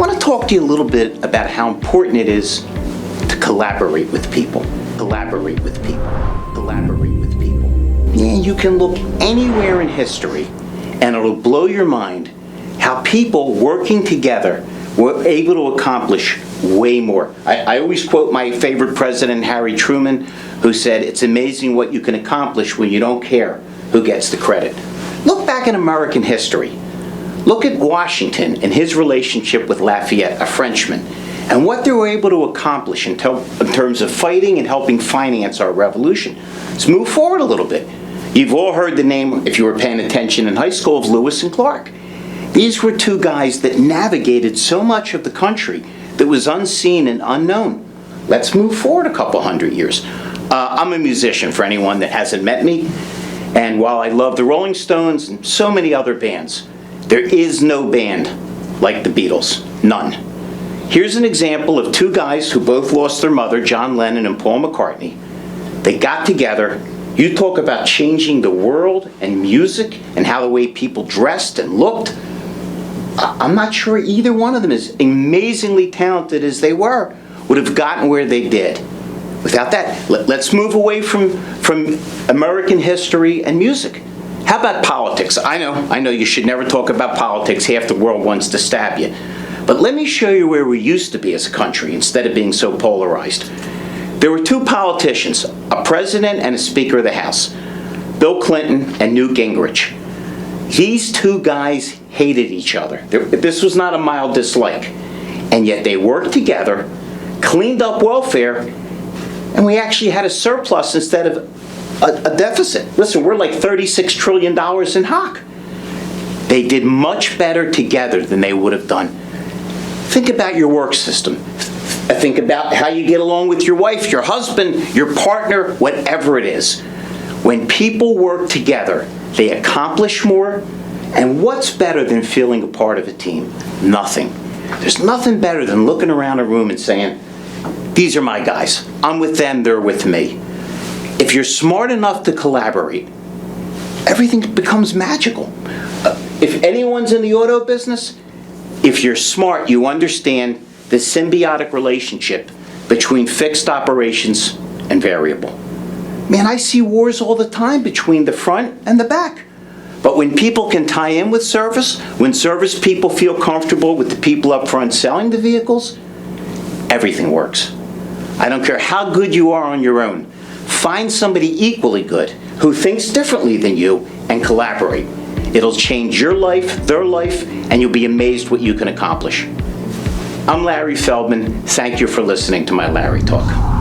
want to talk to you a little bit about how important it is to collaborate with people. Collaborate with people. Collaborate with people. Yeah, you can look anywhere in history and it'll blow your mind how people working together were able to accomplish way more. I always quote my favorite president, Harry Truman, who said, "It's amazing what you can accomplish when you don't care who gets the credit." Look back in American history. Look at Washington and his relationship with Lafayette, a Frenchman, and what they were able to accomplish in terms of fighting and helping finance our revolution. Let's move forward a little bit. You've all heard the name, if you were paying attention in high school, of Lewis and Clark. These were two guys that navigated so much of the country that was unseen and unknown. Let's move forward a couple hundred years. I'm a musician, for anyone that hasn't met me, and while I love the Rolling Stones and so many other bands, there is no band like the Beatles. None. Here's an example of two guys who both lost their mother, John Lennon and Paul McCartney. They got together. You talk about changing the world and music and how the way people dressed and looked. I'm not sure either one of them, as amazingly talented as they were, would have gotten where they did. Without that, let's move away from American history and music. How about politics? I know you should never talk about politics. Half the world wants to stab you. But let me show you where we used to be as a country instead of being so polarized. There were two politicians, a president and a Speaker of the House, Bill Clinton and Newt Gingrich. These two guys hated each other. This was not a mild dislike. And yet they worked together, cleaned up welfare, and we actually had a surplus instead of a deficit. Listen, we're like $36 trillion in hock. They did much better together than they would have done. Think about your work system. Think about how you get along with your wife, your husband, your partner, whatever it is. When people work together, they accomplish more. And what's better than feeling a part of a team? Nothing. There's nothing better than looking around a room and saying, "These are my guys. I'm with them, they're with me." If you're smart enough to collaborate, everything becomes magical. If anyone's in the auto business, if you're smart, you understand the symbiotic relationship between fixed operations and variable. Man, I see wars all the time between the front and the back. But when people can tie in with service, when service people feel comfortable with the people up front selling the vehicles, everything works. I don't care how good you are on your own. Find somebody equally good who thinks differently than you and collaborate. It'll change your life, their life, and you'll be amazed what you can accomplish. I'm Larry Feldman. Thank you for listening to my Larry Talk.